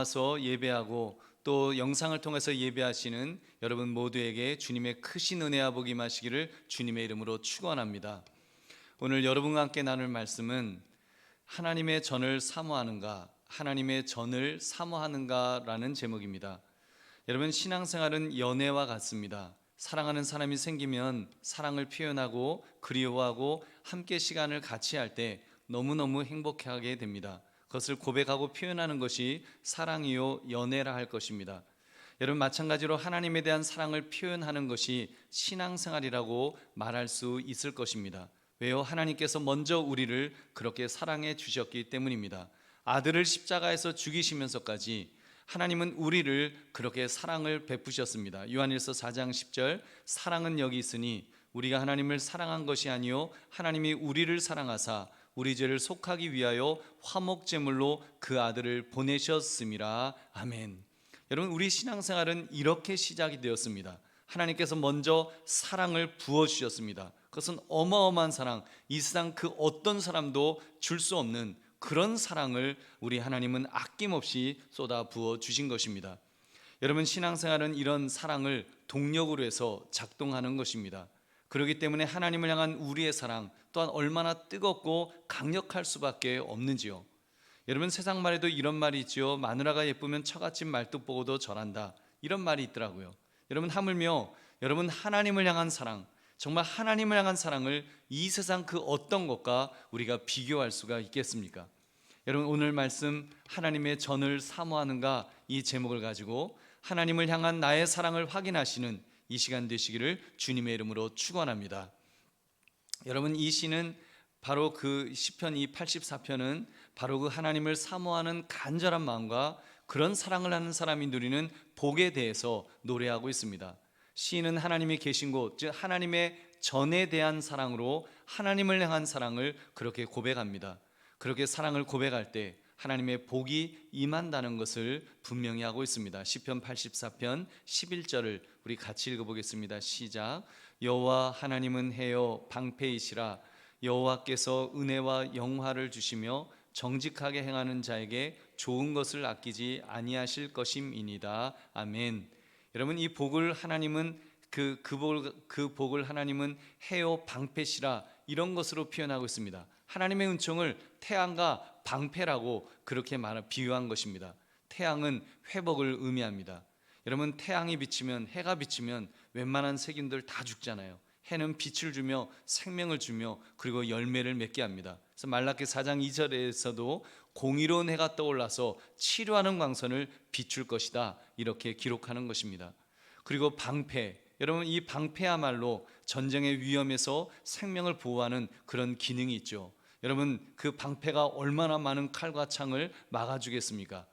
와서 예배하고 또 영상을 통해서 예배하시는 여러분 모두에게 주님의 크신 은혜와 복이 임하시기를 주님의 이름으로 축원합니다. 오늘 여러분과 함께 나눌 말씀은 하나님의 전을 사모하는가, 하나님의 전을 사모하는가라는 제목입니다. 여러분, 신앙생활은 연애와 같습니다. 사랑하는 사람이 생기면 사랑을 표현하고 그리워하고 함께 시간을 같이 할 때 너무너무 행복하게 됩니다. 그것을 고백하고 표현하는 것이 사랑이요 연애라 할 것입니다. 여러분, 마찬가지로 하나님에 대한 사랑을 표현하는 것이 신앙생활이라고 말할 수 있을 것입니다. 왜요? 하나님께서 먼저 우리를 그렇게 사랑해 주셨기 때문입니다. 아들을 십자가에서 죽이시면서까지 하나님은 우리를 그렇게 사랑을 베푸셨습니다. 요한일서 4장 10절, 사랑은 여기 있으니 우리가 하나님을 사랑한 것이 아니요 하나님이 우리를 사랑하사 우리 죄를 속하기 위하여 화목제물로 그 아들을 보내셨음이라. 아멘. 여러분, 우리 신앙생활은 이렇게 시작이 되었습니다. 하나님께서 먼저 사랑을 부어주셨습니다. 그것은 어마어마한 사랑, 이 세상 그 어떤 사람도 줄 수 없는 그런 사랑을 우리 하나님은 아낌없이 쏟아 부어 주신 것입니다. 여러분, 신앙생활은 이런 사랑을 동력으로 해서 작동하는 것입니다. 그렇기 때문에 하나님을 향한 우리의 사랑 또한 얼마나 뜨겁고 강력할 수밖에 없는지요. 여러분, 세상 말에도 이런 말이 있죠. 마누라가 예쁘면 처갓집 말뚝 보고도 절한다, 이런 말이 있더라고요. 여러분, 하물며 여러분 하나님을 향한 사랑, 정말 하나님을 향한 사랑을 이 세상 그 어떤 것과 우리가 비교할 수가 있겠습니까? 여러분, 오늘 말씀 하나님의 전을 사모하는가, 이 제목을 가지고 하나님을 향한 나의 사랑을 확인하시는 이 시간 되시기를 주님의 이름으로 축원합니다. 여러분, 이 시는 바로 그 시편 이 84편은 바로 그 하나님을 사모하는 간절한 마음과 그런 사랑을 하는 사람이 누리는 복에 대해서 노래하고 있습니다. 시인은 하나님이 계신 곳, 즉 하나님의 전에 대한 사랑으로 하나님을 향한 사랑을 그렇게 고백합니다. 그렇게 사랑을 고백할 때 하나님의 복이 임한다는 것을 분명히 하고 있습니다. 시편 84편 11절을 우리 같이 읽어보겠습니다. 시작. 여호와 하나님은 해요 방패이시라. 여호와께서 은혜와 영화를 주시며 정직하게 행하는 자에게 좋은 것을 아끼지 아니하실 것임이니이다. 아멘. 여러분, 이 복을 하나님은 그 복을 하나님은 해요 방패시라, 이런 것으로 표현하고 있습니다. 하나님의 은총을 태양과 방패라고 그렇게 비유한 것입니다. 태양은 회복을 의미합니다. 여러분, 태양이 비치면, 해가 비치면 웬만한 세균들 다 죽잖아요. 해는 빛을 주며 생명을 주며 그리고 열매를 맺게 합니다. 그래서 말라기 4장 2절에서도 공의로운 해가 떠올라서 치료하는 광선을 비출 것이다, 이렇게 기록하는 것입니다. 그리고 방패, 여러분, 이 방패야말로 전쟁의 위험에서 생명을 보호하는 그런 기능이 있죠. 여러분, 그 방패가 얼마나 많은 칼과 창을 막아주겠습니까?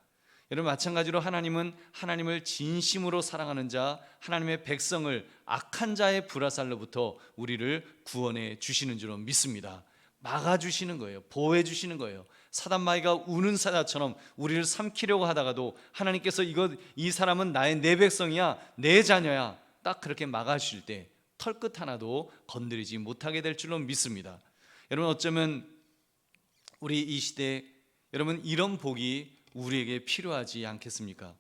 여러분, 마찬가지로 하나님은 하나님을 진심으로 사랑하는 자, 하나님의 백성을 악한 자의 불화살로부터 우리를 구원해 주시는 줄로 믿습니다. 막아주시는 거예요. 보호해 주시는 거예요. 사단마귀가 우는 사자처럼 우리를 삼키려고 하다가도 하나님께서 이 사람은 내 백성이야, 내 자녀야, 딱 그렇게 막아주실 때 털끝 하나도 건드리지 못하게 될 줄로 믿습니다. 여러분, 어쩌면 우리 이 시대에 여러분 이런 복이 우리에게 필요하지 않겠습니까?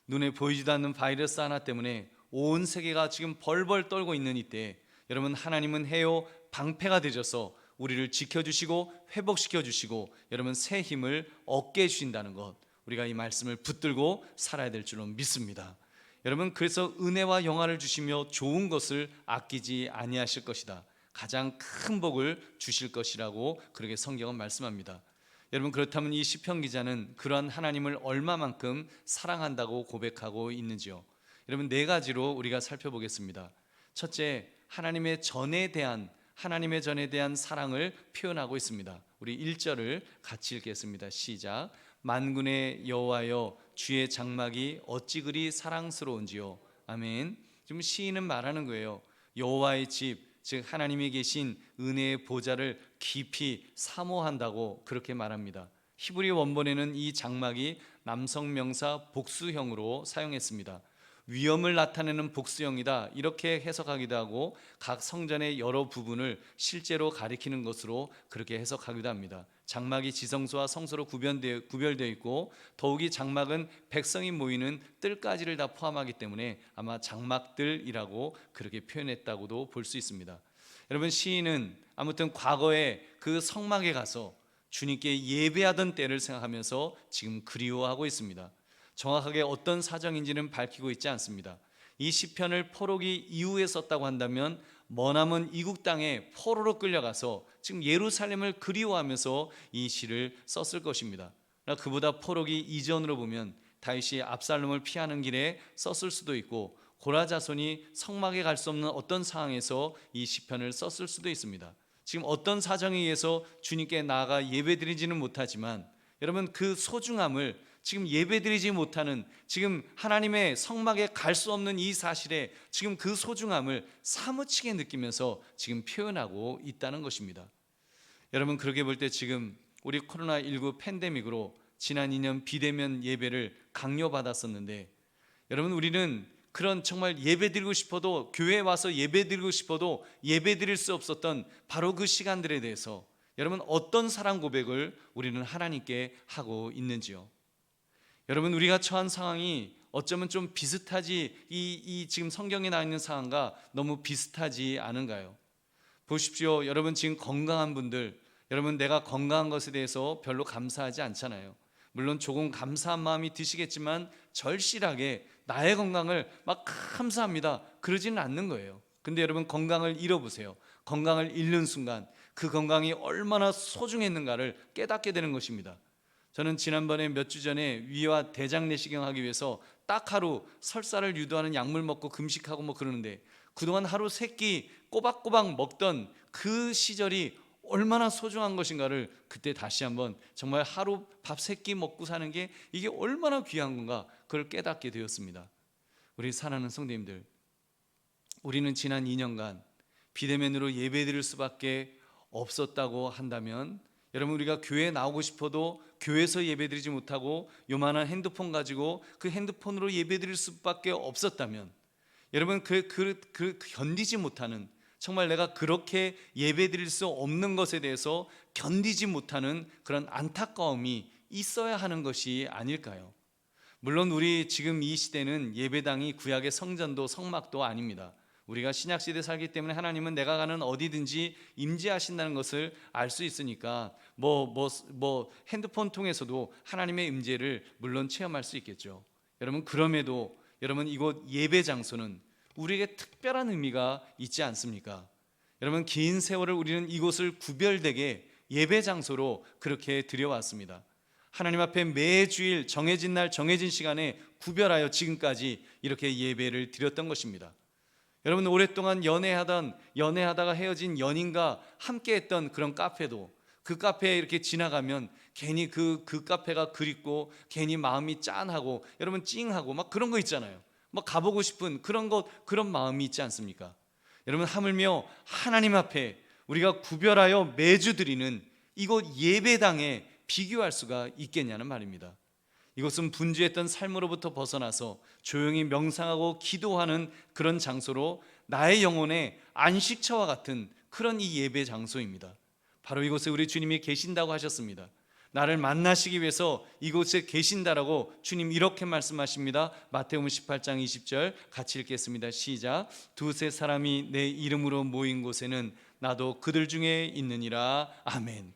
눈에 보이지도 않는 바이러스 하나 때문에 온 세계가 지금 벌벌 떨고 있는 이때 여러분, 하나님은 해요 방패가 되셔서 우리를 지켜주시고 회복시켜주시고 여러분 새 힘을 얻게 해주신다는 것, 우리가 이 말씀을 붙들고 살아야 될 줄로 믿습니다. 여러분, 그래서 은혜와 영화를 주시며 좋은 것을 아끼지 아니하실 것이다, 가장 큰 복을 주실 것이라고 그렇게 성경은 말씀합니다. 여러분, 그렇다면 이 시편 기자는 그러한 하나님을 얼마만큼 사랑한다고 고백하고 있는지요? 여러분, 네 가지로 우리가 살펴보겠습니다. 첫째, 하나님의 전에 대한 사랑을 표현하고 있습니다. 우리 1절을 같이 읽겠습니다. 시작. 만군의 여호와여, 주의 장막이 어찌 그리 사랑스러운지요. 아멘. 지금 시인은 말하는 거예요. 여호와의 집, 즉 하나님이 계신 은혜의 보좌를 깊이 사모한다고 그렇게 말합니다. 히브리 원본에는 이 장막이 남성 명사 복수형으로 사용했습니다. 위엄을 나타내는 복수형이다 이렇게 해석하기도 하고 각 성전의 여러 부분을 실제로 가리키는 것으로 그렇게 해석하기도 합니다. 장막이 지성소와 성소로 구별되어 있고 더욱이 장막은 백성이 모이는 뜰까지를 다 포함하기 때문에 아마 장막들이라고 그렇게 표현했다고도 볼 수 있습니다. 여러분, 시인은 아무튼 과거에 그 성막에 가서 주님께 예배하던 때를 생각하면서 지금 그리워하고 있습니다. 정확하게 어떤 사정인지는 밝히고 있지 않습니다. 이 시편을 포로기 이후에 썼다고 한다면 머나먼 이국 땅에 포로로 끌려가서 지금 예루살렘을 그리워하면서 이 시를 썼을 것입니다. 그보다 포로기 이전으로 보면 다윗이 압살롬을 피하는 길에 썼을 수도 있고 고라 자손이 성막에 갈 수 없는 어떤 상황에서 이 시편을 썼을 수도 있습니다. 지금 어떤 사정에 의해서 주님께 나아가 예배드리지는 못하지만 여러분, 그 소중함을 지금 예배드리지 못하는, 지금 하나님의 성막에 갈 수 없는 이 사실에 지금 그 소중함을 사무치게 느끼면서 지금 표현하고 있다는 것입니다. 여러분, 그렇게 볼 때 지금 우리 코로나19 팬데믹으로 지난 2년 비대면 예배를 강요받았었는데, 여러분, 우리는 그런 정말 예배드리고 싶어도, 교회에 와서 예배드리고 싶어도 예배드릴 수 없었던 바로 그 시간들에 대해서 여러분, 어떤 사랑 고백을 우리는 하나님께 하고 있는지요? 여러분, 우리가 처한 상황이 어쩌면 좀 비슷하지, 이 지금 성경에 나와 있는 상황과 너무 비슷하지 않은가요? 보십시오. 여러분, 지금 건강한 분들, 여러분, 내가 건강한 것에 대해서 별로 감사하지 않잖아요. 물론 조금 감사한 마음이 드시겠지만 절실하게 나의 건강을 막 감사합니다 그러지는 않는 거예요. 근데 여러분, 건강을 잃어보세요. 건강을 잃는 순간 그 건강이 얼마나 소중했는가를 깨닫게 되는 것입니다. 저는 지난번에 몇 주 전에 위와 대장 내시경 하기 위해서 딱 하루 설사를 유도하는 약물 먹고 금식하고 뭐 그러는데, 그동안 하루 3끼 꼬박꼬박 먹던 그 시절이 얼마나 소중한 것인가를 그때 다시 한번 정말 하루 밥 3끼 먹고 사는 게 이게 얼마나 귀한 건가, 그걸 깨닫게 되었습니다. 우리 사랑하는 성도님들, 우리는 지난 2년간 비대면으로 예배드릴 수밖에 없었다고 한다면, 여러분, 우리가 교회에 나오고 싶어도 교회에서 예배드리지 못하고 요만한 핸드폰 가지고 그 핸드폰으로 예배드릴 수밖에 없었다면, 여러분, 견디지 못하는, 정말 내가 그렇게 예배드릴 수 없는 것에 대해서 견디지 못하는 그런 안타까움이 있어야 하는 것이 아닐까요? 물론 우리 지금 이 시대는 예배당이 구약의 성전도 성막도 아닙니다. 우리가 신약시대에 살기 때문에 하나님은 내가 가는 어디든지 임재하신다는 것을 알 수 있으니까 핸드폰 통해서도 하나님의 임재를 물론 체험할 수 있겠죠. 여러분, 그럼에도 여러분, 이곳 예배 장소는 우리에게 특별한 의미가 있지 않습니까? 여러분, 긴 세월을 우리는 이곳을 구별되게 예배 장소로 그렇게 드려왔습니다. 하나님 앞에 매주일 정해진 날 정해진 시간에 구별하여 지금까지 이렇게 예배를 드렸던 것입니다. 여러분, 오랫동안 연애하다가 헤어진 연인과 함께했던 그런 카페도, 그 카페에 이렇게 지나가면 괜히 그 카페가 그립고 괜히 마음이 짠하고 여러분 찡하고 막 그런 거 있잖아요. 막 가보고 싶은 그런 마음이 있지 않습니까? 여러분, 하물며 하나님 앞에 우리가 구별하여 매주 드리는 이곳 예배당에 비교할 수가 있겠냐는 말입니다. 이곳은 분주했던 삶으로부터 벗어나서 조용히 명상하고 기도하는 그런 장소로 나의 영혼의 안식처와 같은 그런 이 예배 장소입니다. 바로 이곳에 우리 주님이 계신다고 하셨습니다. 나를 만나시기 위해서 이곳에 계신다라고 주님 이렇게 말씀하십니다. 마태복음 18장 20절 같이 읽겠습니다. 시작. 두세 사람이 내 이름으로 모인 곳에는 나도 그들 중에 있느니라. 아멘.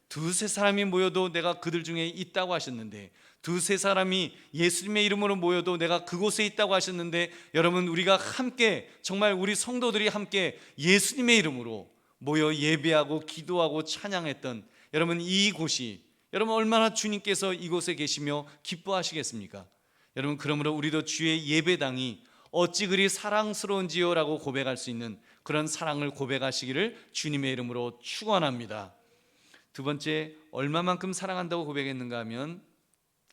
두세 사람이 모여도 내가 그들 중에 있다고 하셨는데, 두세 사람이 예수님의 이름으로 모여도 내가 그곳에 있다고 하셨는데, 여러분, 우리가 함께, 정말 우리 성도들이 함께 예수님의 이름으로 모여 예배하고 기도하고 찬양했던 여러분, 이곳이 여러분 얼마나 주님께서 이곳에 계시며 기뻐하시겠습니까? 여러분, 그러므로 우리도 주의 예배당이 어찌 그리 사랑스러운지요 라고 고백할 수 있는 그런 사랑을 고백하시기를 주님의 이름으로 축원합니다. 두 번째, 얼마만큼 사랑한다고 고백했는가 하면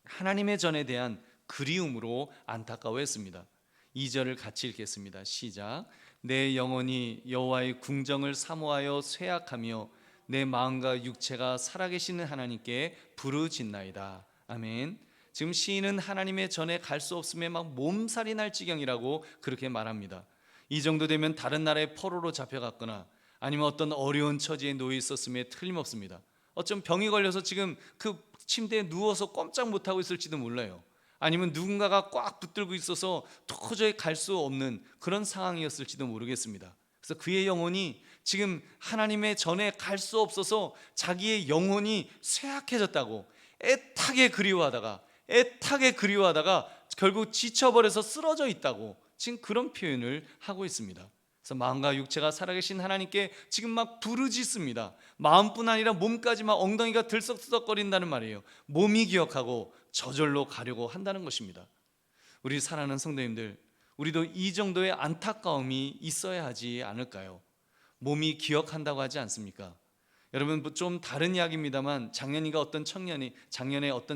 하나님의 전에 대한 그리움으로 안타까워했습니다. 2절을 같이 읽겠습니다. 시작. 내 영혼이 여호와의 궁정을 사모하여 쇠약하며 내 마음과 육체가 살아계시는 하나님께 부르짖나이다. 아멘. 지금 시인은 하나님의 전에 갈 수 없음에 막 몸살이 날 지경이라고 그렇게 말합니다. 이 정도 되면 다른 나라의 포로로 잡혀갔거나 아니면 어떤 어려운 처지에 놓여 있었음에 틀림없습니다. 어쩜 병이 걸려서 지금 그 침대에 누워서 꼼짝 못하고 있을지도 몰라요. 아니면 누군가가 꽉 붙들고 있어서 도저히 갈 수 없는 그런 상황이었을지도 모르겠습니다. 그래서 그의 영혼이 지금 하나님의 전에 갈 수 없어서 자기의 영혼이 쇠약해졌다고 애타게 그리워하다가 결국 지쳐버려서 쓰러져 있다고 지금 그런 표현을 하고 있습니다. 그래서 마음과 육체가 살아계신 하나님께 지금 막 부르짖습니다. 마음뿐 아니라 몸까지 막 엉덩이가 들썩들썩거린다는 말이에요. 몸이 기억하고 저절로 가려고 한다는 것입니다. 우리 사랑하는 성도님들, 우리도 이 정도의 안타까움이 있어야 하지 않을까요? 몸이 기억한다고 하지 않습니까? 여러분, 좀 다른 이야기입니다만 작년에 어떤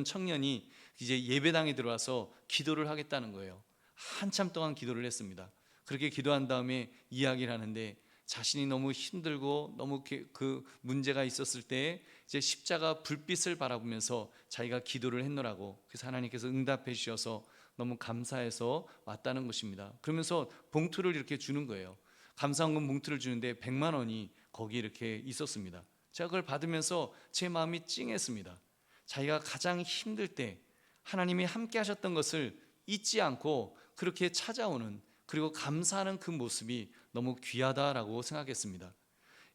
청년이 이제 예배당에 들어와서 기도를 하겠다는 거예요. 한참 동안 기도를 했습니다. 그렇게 기도한 다음에 이야기를 하는데 자신이 너무 힘들고 너무 그 문제가 있었을 때 이제 십자가 불빛을 바라보면서 자기가 기도를 했노라고, 그래서 하나님께서 응답해 주셔서 너무 감사해서 왔다는 것입니다. 그러면서 봉투를 이렇게 주는 거예요. 감사원금 봉투를 주는데 100만 원이 거기 이렇게 있었습니다. 제가 그걸 받으면서 제 마음이 찡했습니다. 자기가 가장 힘들 때 하나님이 함께 하셨던 것을 잊지 않고 그렇게 찾아오는, 그리고 감사하는 그 모습이 너무 귀하다라고 생각했습니다.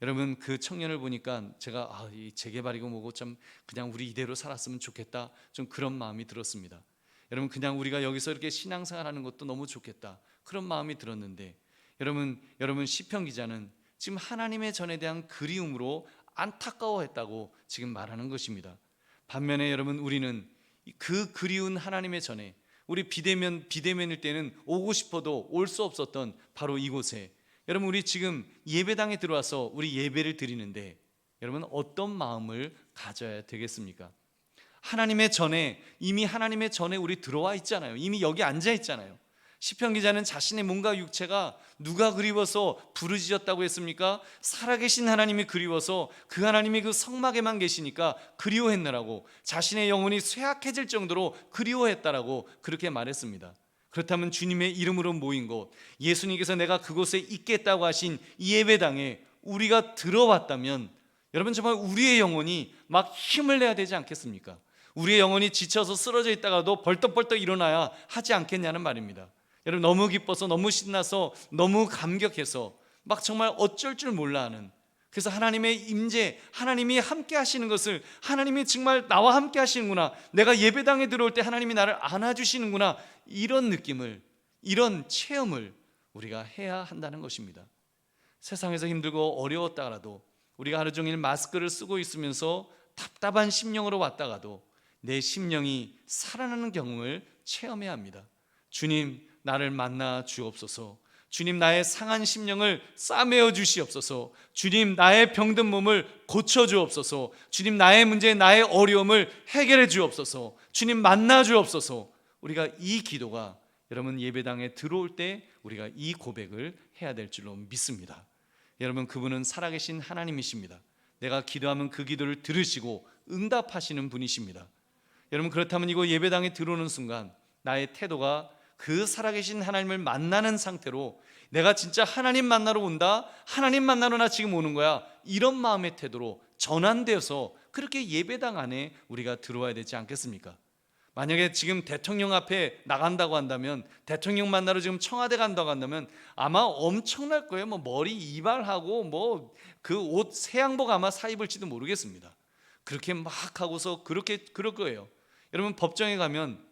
여러분, 그 청년을 보니까 제가 이 재개발이고 뭐고 참 그냥 우리 이대로 살았으면 좋겠다, 좀 그런 마음이 들었습니다. 여러분, 그냥 우리가 여기서 이렇게 신앙생활하는 것도 너무 좋겠다, 그런 마음이 들었는데 여러분 시편 기자는 지금 하나님의 전에 대한 그리움으로 안타까워했다고 지금 말하는 것입니다. 반면에 여러분, 우리는 그 그리운 하나님의 전에, 우리 비대면일 때는 오고 싶어도 올 수 없었던 바로 이곳에, 여러분 우리 지금 예배당에 들어와서 우리 예배를 드리는데 여러분 어떤 마음을 가져야 되겠습니까? 이미 하나님의 전에 우리 들어와 있잖아요. 이미 여기 앉아 있잖아요. 시편 기자는 자신의 몸과 육체가 누가 그리워서 부르짖었다고 했습니까? 살아계신 하나님이 그리워서 그 하나님이 그 성막에만 계시니까 그리워했느라고, 자신의 영혼이 쇠약해질 정도로 그리워했다라고 그렇게 말했습니다. 그렇다면 주님의 이름으로 모인 곳, 예수님께서 내가 그곳에 있겠다고 하신 이 예배당에 우리가 들어왔다면 여러분 정말 우리의 영혼이 막 힘을 내야 되지 않겠습니까? 우리의 영혼이 지쳐서 쓰러져 있다가도 벌떡벌떡 일어나야 하지 않겠냐는 말입니다. 여러분, 너무 기뻐서, 너무 신나서, 너무 감격해서 막 정말 어쩔 줄 몰라 하는, 그래서 하나님의 임재, 하나님이 함께 하시는 것을, 하나님이 정말 나와 함께 하시는구나, 내가 예배당에 들어올 때 하나님이 나를 안아주시는구나, 이런 느낌을, 이런 체험을 우리가 해야 한다는 것입니다. 세상에서 힘들고 어려웠다가도, 우리가 하루 종일 마스크를 쓰고 있으면서 답답한 심령으로 왔다가도 내 심령이 살아나는 경험을 체험해야 합니다. 주님, 나를 만나 주옵소서. 주님, 나의 상한 심령을 싸매어 주시옵소서. 주님, 나의 병든 몸을 고쳐 주옵소서. 주님, 나의 문제, 나의 어려움을 해결해 주옵소서. 주님, 만나 주옵소서. 우리가 이 기도가, 여러분 예배당에 들어올 때 우리가 이 고백을 해야 될 줄로 믿습니다. 여러분, 그분은 살아계신 하나님이십니다. 내가 기도하면 그 기도를 들으시고 응답하시는 분이십니다. 여러분, 그렇다면 이거 예배당에 들어오는 순간 나의 태도가 그 살아계신 하나님을 만나는 상태로, 내가 진짜 하나님 만나러 온다, 하나님 만나러 나 지금 오는 거야, 이런 마음의 태도로 전환되어서 그렇게 예배당 안에 우리가 들어와야 되지 않겠습니까? 만약에 지금 대통령 앞에 나간다고 한다면, 대통령 만나러 지금 청와대 간다고 한다면 아마 엄청날 거예요. 뭐 머리 이발하고 뭐 그 옷 새 양복 아마 사 입을지도 모르겠습니다. 그렇게 막 하고서 그럴 거예요. 여러분, 법정에 가면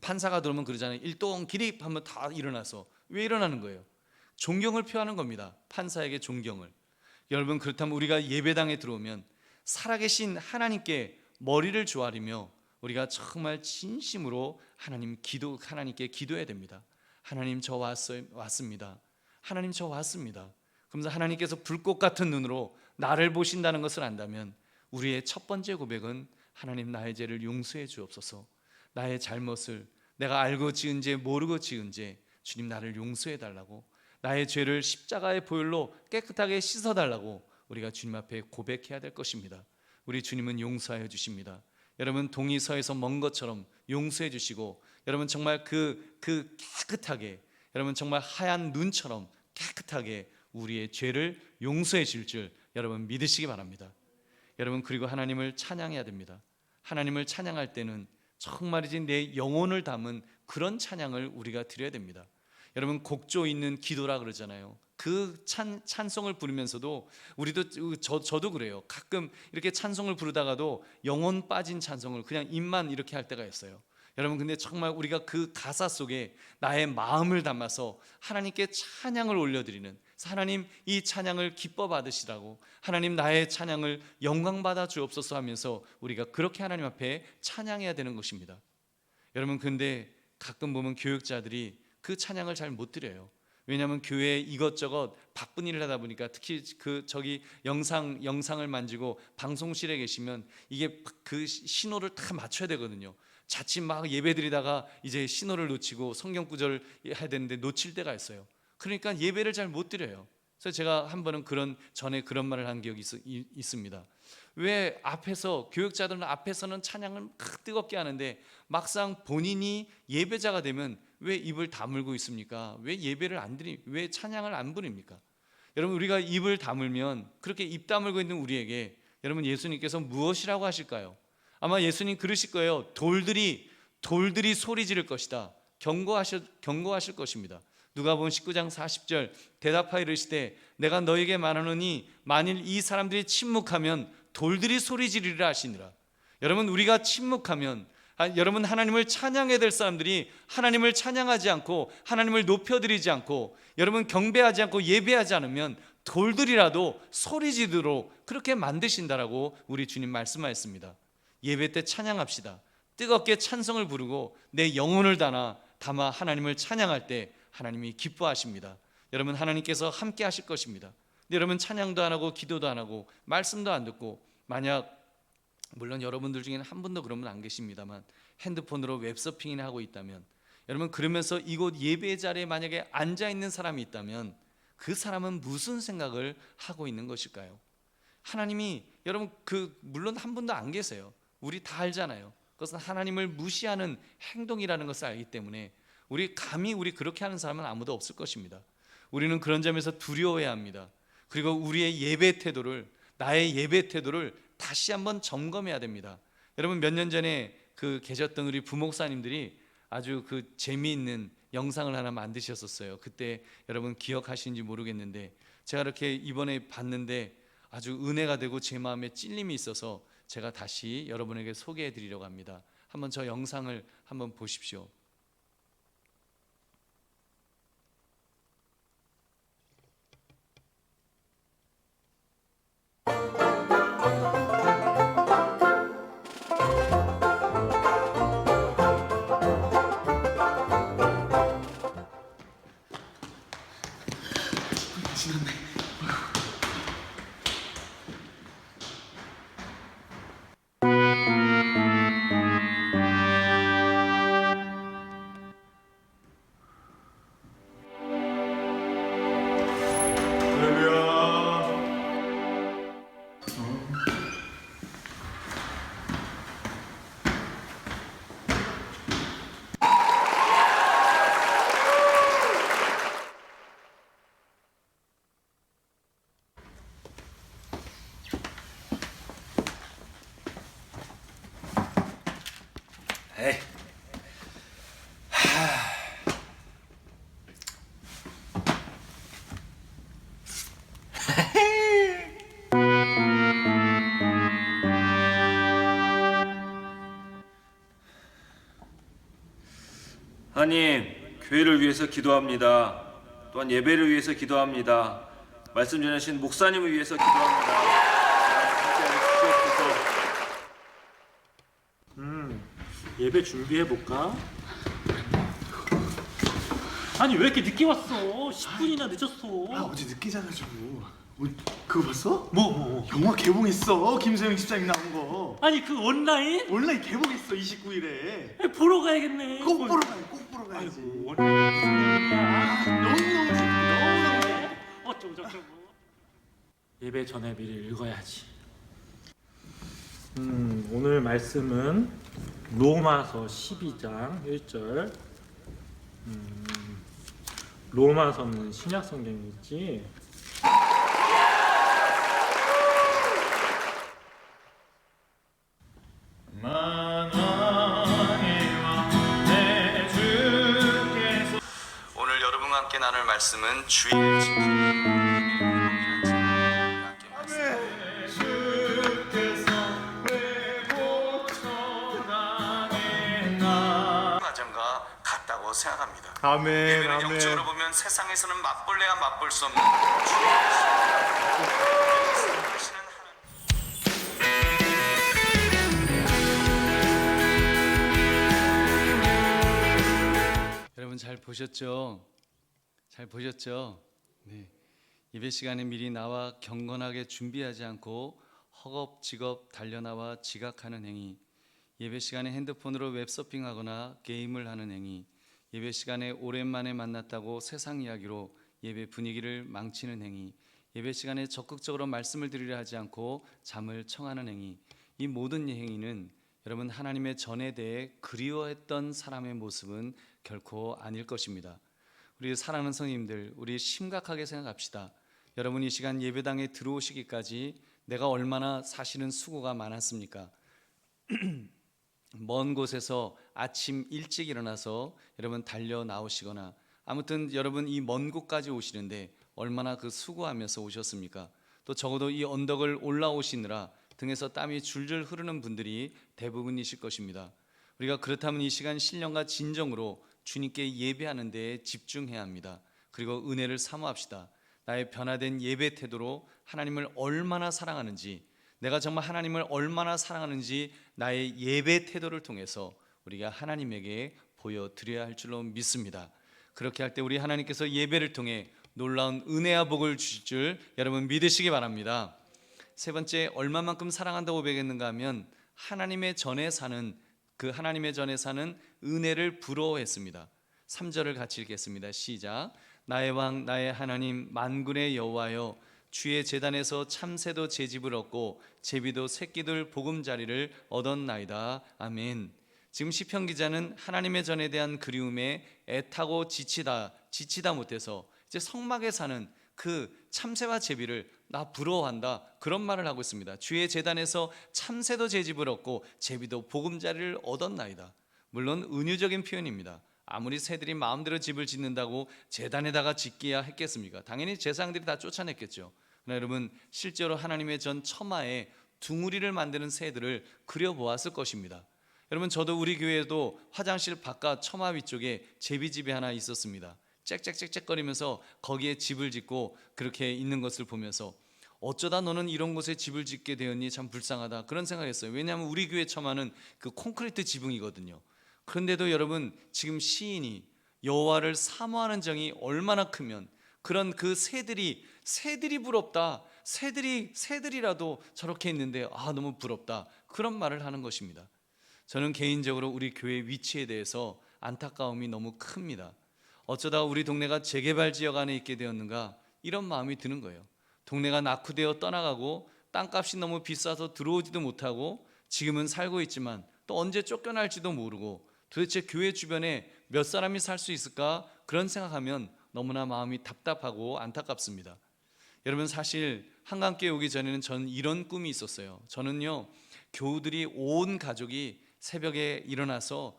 판사가 들어오면 그러잖아요. 일동 기립 하면 다 일어나서, 왜 일어나는 거예요? 존경을 표하는 겁니다. 판사에게 존경을. 여러분, 그렇다면 우리가 예배당에 들어오면 살아계신 하나님께 머리를 조아리며 우리가 정말 진심으로 하나님께 기도해야 됩니다. 하나님, 저 왔습니다. 하나님, 저 왔습니다. 그러면서 하나님께서 불꽃 같은 눈으로 나를 보신다는 것을 안다면 우리의 첫 번째 고백은, 하나님, 나의 죄를 용서해 주옵소서. 나의 잘못을, 내가 알고 지은 죄 모르고 지은 죄, 주님 나를 용서해 달라고, 나의 죄를 십자가의 보혈로 깨끗하게 씻어 달라고 우리가 주님 앞에 고백해야 될 것입니다. 우리 주님은 용서하여 주십니다. 여러분 동이 서에서 먼 것처럼 용서해 주시고, 여러분 정말 그 깨끗하게, 여러분 정말 하얀 눈처럼 깨끗하게 우리의 죄를 용서해 줄 줄 여러분 믿으시기 바랍니다. 여러분 그리고 하나님을 찬양해야 됩니다. 하나님을 찬양할 때는 정말이지 내 영혼을 담은 그런 찬양을 우리가 드려야 됩니다. 여러분 곡조 있는 기도라 그러잖아요. 그 찬송을 부르면서도 우리도 저도 그래요. 가끔 이렇게 찬송을 부르다가도 영혼 빠진 찬송을 그냥 입만 이렇게 할 때가 있어요. 여러분 근데 정말 우리가 그 가사 속에 나의 마음을 담아서 하나님께 찬양을 올려드리는, 하나님 이 찬양을 기뻐 받으시라고, 하나님 나의 찬양을 영광 받아 주옵소서 하면서 우리가 그렇게 하나님 앞에 찬양해야 되는 것입니다. 여러분 근데 가끔 보면 교육자들이 그 찬양을 잘 못 드려요. 왜냐하면 교회에 이것저것 바쁜 일을 하다 보니까, 특히 저기 영상을 만지고 방송실에 계시면 이게 그 신호를 다 맞춰야 되거든요. 자칫 막 예배드리다가 이제 신호를 놓치고 성경 구절 해야 되는데 놓칠 때가 있어요. 그러니까 예배를 잘 못 드려요. 그래서 제가 한 번은 전에 그런 말을 한 기억이 있습니다. 왜 교육자들은 앞에서는 찬양을 뜨겁게 하는데 막상 본인이 예배자가 되면 왜 입을 다물고 있습니까? 왜 왜 찬양을 안 부릅니까? 여러분 우리가 입을 다물면, 그렇게 입 다물고 있는 우리에게 여러분 예수님께서 무엇이라고 하실까요? 아마 예수님 그러실 거예요. 돌들이 소리 지를 것이다. 경고하실 것입니다. 누가복음 19장 40절 대답하여 이르시되 내가 너에게 말하노니 만일 이 사람들이 침묵하면 돌들이 소리 지르리라 하시니라. 여러분 우리가 침묵하면, 여러분 하나님을 찬양해야 될 사람들이 하나님을 찬양하지 않고 하나님을 높여드리지 않고 여러분 경배하지 않고 예배하지 않으면 돌들이라도 소리 지르도록 그렇게 만드신다라고 우리 주님 말씀하셨습니다. 예배 때 찬양합시다. 뜨겁게 찬성을 부르고 내 영혼을 담아 하나님을 찬양할 때 하나님이 기뻐하십니다. 여러분 하나님께서 함께 하실 것입니다. 근데 여러분 찬양도 안 하고 기도도 안 하고 말씀도 안 듣고, 물론 여러분들 중에는 한 분도 그러면 안 계십니다만 핸드폰으로 웹서핑이나 하고 있다면, 여러분 그러면서 이곳 예배 자리에 만약에 앉아 있는 사람이 있다면 그 사람은 무슨 생각을 하고 있는 것일까요? 하나님이, 여러분 물론 한 분도 안 계세요. 우리 다 알잖아요. 그것은 하나님을 무시하는 행동이라는 것을 알기 때문에 우리 그렇게 하는 사람은 아무도 없을 것입니다. 우리는 그런 점에서 두려워해야 합니다. 그리고 우리의 나의 예배 태도를 다시 한번 점검해야 됩니다. 여러분 몇 년 전에 계셨던 우리 부목사님들이 아주 재미있는 영상을 하나 만드셨었어요. 그때 여러분 기억하시는지 모르겠는데 제가 이렇게 이번에 봤는데 아주 은혜가 되고 제 마음에 찔림이 있어서 제가 다시 여러분에게 소개해 드리려고 합니다. 한번 저 영상을 한번 보십시오. 에이. 하나님, 교회를 위해서 기도합니다. 또한 예배를 위해서 기도합니다. 말씀 전하신 목사님을 위해서 기도합니다. 예배 준비해볼까? 아니 왜 이렇게 늦게 왔어? 10분이나 늦었어. 어제 늦게 자가지고. 그거 봤어? 뭐? 영화 개봉했어. 김소영 집사님 나온 거. 아니 그 온라인? 온라인 개봉했어. 29일에. 보러 가야겠네. 꼭 보러 가요. 꼭 보러 가야지. 아이고 온라인 무슨 얘기야? 너무너무 재밌어. 너무너무. 어쩌고 저쩌고. 예배 전에 미리 읽어야지. 오늘 말씀은 로마서 12장 1절. 로마서는 신약 성경이지. 오늘 여러분과 함께 나눌 말씀은 주의를 지키는 과정과 같다고 생각합니다. 아멘. 예배는 영적으로 보면 세상에서는 맛볼래야 맛볼 수 없는 주의 하시는 하나님. 여러분 잘 보셨죠? 잘 보셨죠? 네. 예배 시간에 미리 나와 경건하게 준비하지 않고 허겁지겁 달려나와 지각하는 행위, 예배 시간에 핸드폰으로 웹서핑하거나 게임을 하는 행위, 예배 시간에 오랜만에 만났다고 세상 이야기로 예배 분위기를 망치는 행위, 예배 시간에 적극적으로 말씀을 드리려 하지 않고 잠을 청하는 행위, 이 모든 행위는 여러분 하나님의 전에 대해 그리워했던 사람의 모습은 결코 아닐 것입니다. 우리 사랑하는 성님들, 우리 심각하게 생각합시다. 여러분 이 시간 예배당에 들어오시기까지 내가 얼마나 사실은 수고가 많았습니까? 먼 곳에서 아침 일찍 일어나서 여러분 달려 나오시거나 아무튼 여러분 이 먼 곳까지 오시는데 얼마나 그 수고하면서 오셨습니까? 또 적어도 이 언덕을 올라오시느라 등에서 땀이 줄줄 흐르는 분들이 대부분이실 것입니다. 우리가 그렇다면 이 시간 신령과 진정으로 주님께 예배하는 데에 집중해야 합니다. 그리고 은혜를 사모합시다. 나의 변화된 예배 태도로 하나님을 얼마나 사랑하는지, 내가 정말 하나님을 얼마나 사랑하는지 나의 예배 태도를 통해서 우리가 하나님에게 보여드려야 할 줄로 믿습니다. 그렇게 할 때 우리 하나님께서 예배를 통해 놀라운 은혜와 복을 주실 줄 여러분 믿으시기 바랍니다. 세 번째, 얼마만큼 사랑한다고 고백했는가 하면 하나님의 전에 사는 은혜를 부러워했습니다. 3절을 같이 읽겠습니다. 시작. 나의 왕 나의 하나님 만군의 여호와여, 주의 제단에서 참새도 제집을 얻고 제비도 새끼들 보금자리를 얻었나이다. 아멘. 지금 시편 기자는 하나님의 전에 대한 그리움에 애타고 지치다 못해서 이제 성막에 사는 그 참새와 제비를 나 부러워한다, 그런 말을 하고 있습니다. 주의 제단에서 참새도 제집을 얻고 제비도 보금자리를 얻었나이다. 물론 은유적인 표현입니다. 아무리 새들이 마음대로 집을 짓는다고 제단에다가 짓기야 했겠습니까? 당연히 제사장들이 다 쫓아냈겠죠. 그러나 여러분 실제로 하나님의 전 처마에 둥우리를 만드는 새들을 그려보았을 것입니다. 여러분 저도 우리 교회에도 화장실 바깥 처마 위쪽에 제비집이 하나 있었습니다. 짹짹짹짹거리면서 거기에 집을 짓고 그렇게 있는 것을 보면서 어쩌다 너는 이런 곳에 집을 짓게 되었니, 참 불쌍하다, 그런 생각했어요. 왜냐하면 우리 교회 처마는 그 콘크리트 지붕이거든요. 그런데도 여러분 지금 시인이 여호와를 사모하는 정이 얼마나 크면 그런 그 새들이 부럽다, 새들이라도 저렇게 있는데 너무 부럽다, 그런 말을 하는 것입니다. 저는 개인적으로 우리 교회 위치에 대해서 안타까움이 너무 큽니다. 어쩌다 우리 동네가 재개발 지역 안에 있게 되었는가, 이런 마음이 드는 거예요. 동네가 낙후되어 떠나가고 땅값이 너무 비싸서 들어오지도 못하고 지금은 살고 있지만 또 언제 쫓겨날지도 모르고 도대체 교회 주변에 몇 사람이 살 수 있을까, 그런 생각하면 너무나 마음이 답답하고 안타깝습니다. 여러분 사실 한강교회 오기 전에는 저는 이런 꿈이 있었어요. 저는요 교우들이 온 가족이 새벽에 일어나서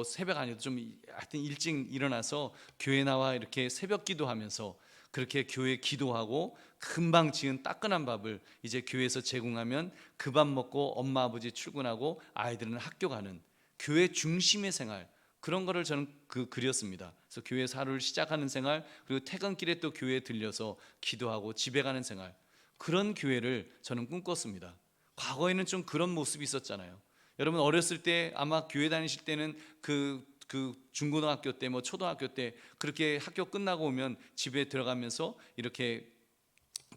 새벽 아니어도 좀 하여튼 일찍 일어나서 교회 나와 이렇게 새벽 기도하면서 그렇게 교회 기도하고 금방 지은 따끈한 밥을 이제 교회에서 제공하면 그 밥 먹고 엄마 아버지 출근하고 아이들은 학교 가는 교회 중심의 생활, 그런 거를 저는 그렸습니다. 그래서 교회에서 하루를 시작하는 생활, 그리고 퇴근길에 또 교회에 들려서 기도하고 집에 가는 생활, 그런 교회를 저는 꿈꿨습니다. 과거에는 좀 그런 모습이 있었잖아요. 여러분 어렸을 때 아마 교회 다니실 때는 그 중고등학교 때 초등학교 때 그렇게 학교 끝나고 오면 집에 들어가면서 이렇게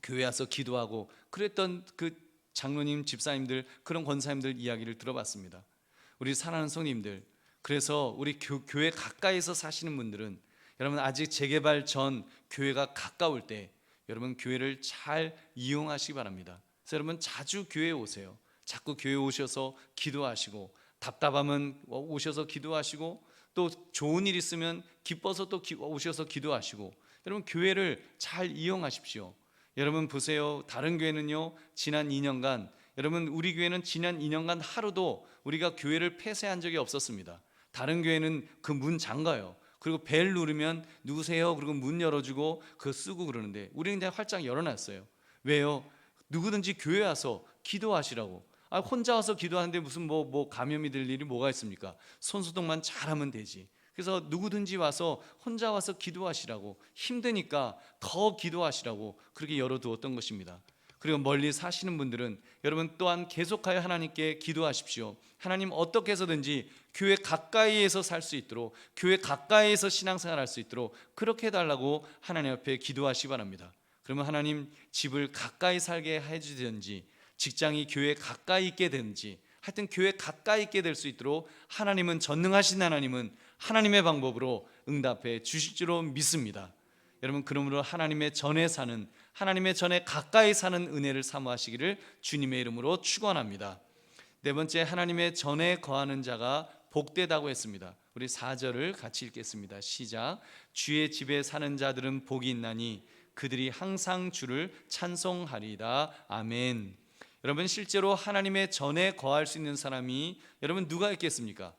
교회 와서 기도하고 그랬던 그 장로님, 집사님들, 그런 권사님들 이야기를 들어봤습니다. 우리 사랑하는 성님들, 그래서 우리 교회 가까이서 사시는 분들은 여러분 아직 재개발 전 교회가 가까울 때 여러분 교회를 잘 이용하시기 바랍니다. 그래서 여러분 자주 교회에 오세요. 자꾸 교회 오셔서 기도하시고, 답답하면 오셔서 기도하시고, 또 좋은 일 있으면 기뻐서 또 오셔서 기도하시고, 여러분 교회를 잘 이용하십시오. 여러분 보세요. 다른 교회는요, 지난 2년간, 여러분 우리 교회는 지난 2년간 하루도 우리가 교회를 폐쇄한 적이 없었습니다. 다른 교회는 그 문 잠가요. 그리고 벨 누르면 누구세요? 그리고 문 열어주고 그거 쓰고 그러는데 우리는 그냥 활짝 열어놨어요. 왜요? 누구든지 교회 와서 기도하시라고. 혼자 와서 기도하는데 무슨 뭐 감염이 될 일이 뭐가 있습니까? 손소독만 잘하면 되지. 그래서 누구든지 와서 혼자 와서 기도하시라고, 힘드니까 더 기도하시라고 그렇게 열어두었던 것입니다. 그리고 멀리 사시는 분들은 여러분 또한 계속하여 하나님께 기도하십시오. 하나님 어떻게 해서든지 교회 가까이에서 살 수 있도록, 교회 가까이에서 신앙생활할 수 있도록 그렇게 해달라고 하나님 앞에 기도하시기 바랍니다. 그러면 하나님 집을 가까이 살게 해주든지, 직장이 교회 가까이 있게 되든지, 하여튼 교회 가까이 있게 될 수 있도록 하나님은, 전능하신 하나님은 하나님의 방법으로 응답해 주실 줄로 믿습니다. 여러분 그러므로 하나님의 전에 사는, 하나님의 전에 가까이 사는 은혜를 사모하시기를 주님의 이름으로 축원합니다. 네 번째, 하나님의 전에 거하는 자가 복되다고 했습니다. 우리 4절을 같이 읽겠습니다. 시작. 주의 집에 사는 자들은 복이 있나니 그들이 항상 주를 찬송하리이다. 아멘. 여러분 실제로 하나님의 전에 거할 수 있는 사람이 여러분 누가 있겠습니까?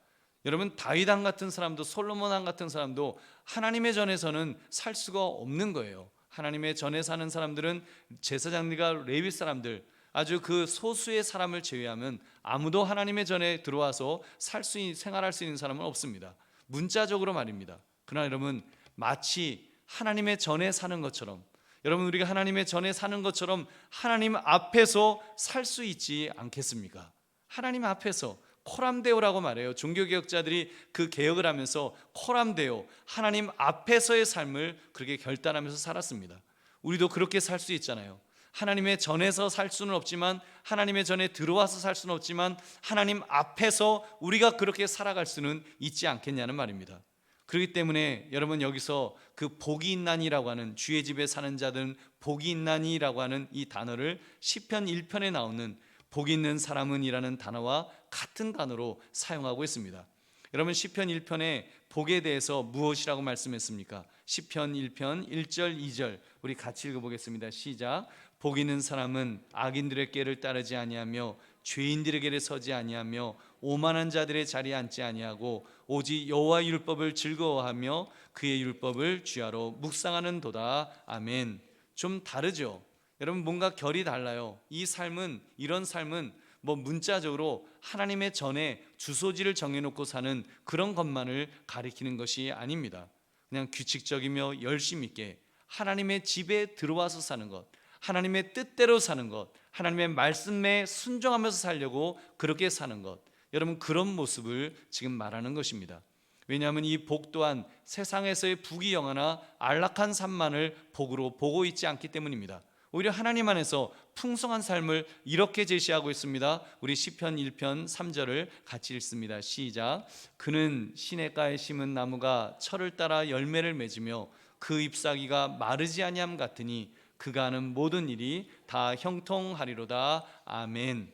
여러분 다윗 왕 같은 사람도, 솔로몬 왕 같은 사람도 하나님의 전에서는 살 수가 없는 거예요. 하나님의 전에 사는 사람들은 제사장들과 레위 사람들, 아주 그 소수의 사람을 제외하면 아무도 하나님의 전에 들어와서 생활할 수 있는 사람은 없습니다. 문자적으로 말입니다. 그러나 여러분 마치 하나님의 전에 사는 것처럼, 여러분 우리가 하나님의 전에 사는 것처럼 하나님 앞에서 살 수 있지 않겠습니까? 하나님 앞에서 코람데오라고 말해요. 종교개혁자들이 그 개혁을 하면서 코람데오, 하나님 앞에서의 삶을 그렇게 결단하면서 살았습니다. 우리도 그렇게 살 수 있잖아요. 하나님의 전에서 살 수는 없지만, 하나님의 전에 들어와서 살 수는 없지만 하나님 앞에서 우리가 그렇게 살아갈 수는 있지 않겠냐는 말입니다. 그렇기 때문에 여러분 여기서 그 복이 있나니라고 하는, 주의 집에 사는 자들은 복이 있나니라고 하는 이 단어를 시편 1편에 나오는 복이 있는 사람은 이라는 단어와 같은 단어로 사용하고 있습니다. 여러분 시편 1편에 복에 대해서 무엇이라고 말씀했습니까? 시편 1편 1절 2절 우리 같이 읽어보겠습니다. 시작. 복 있는 사람은 악인들의 꾀를 따르지 아니하며 죄인들의 길에 서지 아니하며 오만한 자들의 자리에 앉지 아니하고 오직 여호와의 율법을 즐거워하며 그의 율법을 주야로 묵상하는도다. 아멘. 좀 다르죠? 여러분 뭔가 결이 달라요. 이 삶은, 이런 삶은 뭐 문자적으로 하나님의 전에 주소지를 정해놓고 사는 그런 것만을 가리키는 것이 아닙니다. 그냥 규칙적이며 열심 있게 하나님의 집에 들어와서 사는 것, 하나님의 뜻대로 사는 것, 하나님의 말씀에 순종하면서 살려고 그렇게 사는 것, 여러분 그런 모습을 지금 말하는 것입니다. 왜냐하면 이 복 또한 세상에서의 부귀영화나 안락한 삶만을 복으로 보고 있지 않기 때문입니다. 오히려 하나님 안에서 풍성한 삶을 이렇게 제시하고 있습니다. 우리 시편 1편 3절을 같이 읽습니다. 시작. 그는 시냇가에 심은 나무가 철을 따라 열매를 맺으며 그 잎사귀가 마르지 아니함 같으니 그가 하는 모든 일이 다 형통하리로다. 아멘.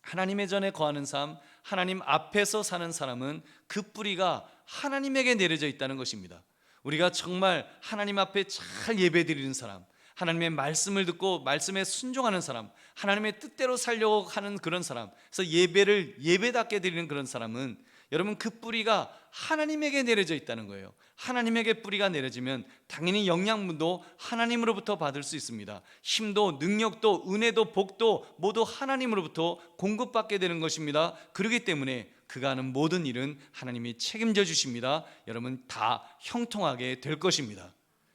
하나님의 전에 거하는 삶, 하나님 앞에서 사는 사람은 그 뿌리가 하나님에게 내려져 있다는 것입니다. 우리가 정말 하나님 앞에 잘 예배드리는 사람, 하나님의 말씀을 듣고 말씀에 순종하는 사람, 하나님의 뜻대로 살려고 하는 그런 사람, 그래서 예배를 예배답게 드리는 그런 사람은 여러분 그 뿌리가 하나님에게 내려져 있다는 거예요. 하나님에게 뿌리가 내려지면 당연히 영양분도 하나님으로부터 받을 수 있습니다. 힘도 능력도 은혜도 복도 모두 하나님으로부터 공급받게 되는 것입니다. 그렇기 때문에 그가 하는 모든 일은 하나님이 책임져 주십니다. 여러분 다 형통하게 될 것입니다.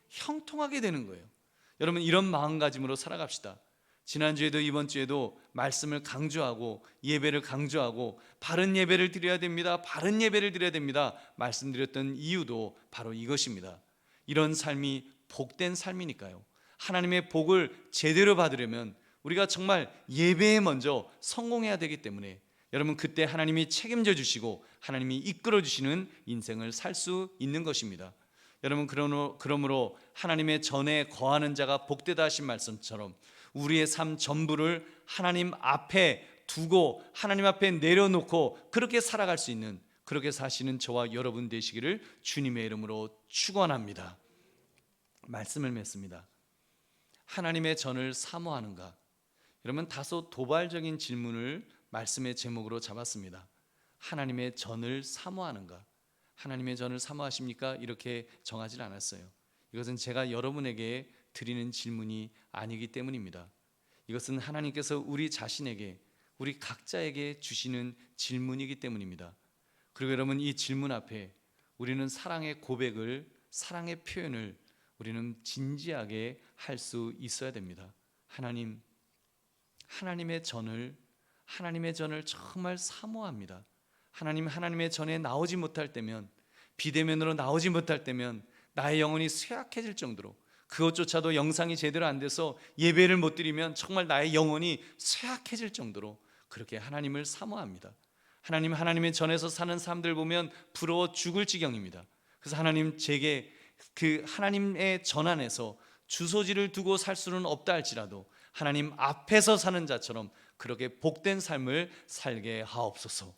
형통하게 되는 거예요. 여러분 이런 마음가짐으로 살아갑시다. 지난주에도 이번주에도 말씀을 강조하고 예배를 강조하고 바른 예배를 드려야 됩니다. 바른 예배를 드려야 됩니다. 말씀드렸던 이유도 바로 이것입니다. 이런 삶이 복된 삶이니까요. 하나님의 복을 제대로 받으려면 우리가 정말 예배에 먼저 성공해야 되기 때문에 여러분 그때 하나님이 책임져 주시고 하나님이 이끌어 주시는 인생을 살 수 있는 것입니다. 여러분 그러므로 하나님의 전에 거하는 자가 복되다 하신 말씀처럼 우리의 삶 전부를 하나님 앞에 두고 하나님 앞에 내려놓고 그렇게 살아갈 수 있는, 그렇게 사시는 저와 여러분 되시기를 주님의 이름으로 축원합니다. 말씀을 맺습니다. 하나님의 전을 사모하는가? 여러분, 다소 도발적인 질문을 말씀의 제목으로 잡았습니다. 하나님의 전을 사모하는가? 하나님의 전을 사모하십니까? 이렇게 정하지 않았어요. 이것은 제가 여러분에게 드리는 질문이 아니기 때문입니다. 이것은 하나님께서 우리 자신에게, 우리 각자에게 주시는 질문이기 때문입니다. 그리고 여러분, 이 질문 앞에 우리는 사랑의 고백을, 사랑의 표현을 우리는 진지하게 할 수 있어야 됩니다. 하나님의 전을 정말 사모합니다. 하나님의 전에 나오지 못할 때면, 비대면으로 나오지 못할 때면 나의 영혼이 쇠약해질 정도로, 그것조차도 영상이 제대로 안 돼서 예배를 못 드리면 정말 나의 영혼이 쇠약해질 정도로 그렇게 하나님을 사모합니다. 하나님의 전에서 사는 사람들 보면 부러워 죽을 지경입니다. 그래서 하나님, 제게 그 하나님의 전 안에서 주소지를 두고 살 수는 없다 할지라도 하나님 앞에서 사는 자처럼 그렇게 복된 삶을 살게 하옵소서.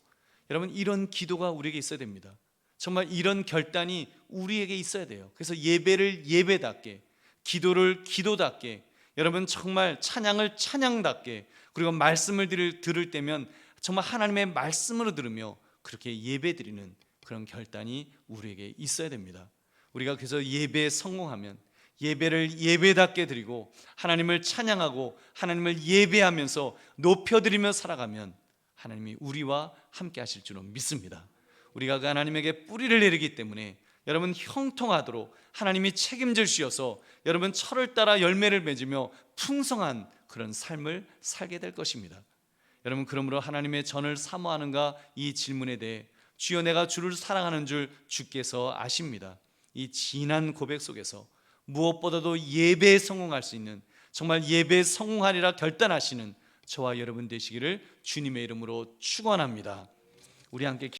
여러분, 이런 기도가 우리에게 있어야 됩니다. 정말 이런 결단이 우리에게 있어야 돼요. 그래서 예배를 예배답게, 기도를 기도답게, 여러분 정말 찬양을 찬양답게, 그리고 말씀을 들을 때면 정말 하나님의 말씀으로 들으며 그렇게 예배드리는 그런 결단이 우리에게 있어야 됩니다. 우리가 그래서 예배에 성공하면, 예배를 예배답게 드리고 하나님을 찬양하고 하나님을 예배하면서 높여드리며 살아가면 하나님이 우리와 함께 하실 줄은 믿습니다. 우리가 그 하나님에게 뿌리를 내리기 때문에 여러분 형통하도록 하나님이 책임질 주셔서 여러분 철을 따라 열매를 맺으며 풍성한 그런 삶을 살게 될 것입니다. 여러분, 그러므로 하나님의 전을 사모하는가, 이 질문에 대해 주여 내가 주를 사랑하는 줄 주께서 아십니다. 이 진한 고백 속에서 무엇보다도 예배에 성공할 수 있는, 정말 예배에 성공하리라 결단하시는 저와 여러분 되시기를 주님의 이름으로 축원합니다. 우리 함께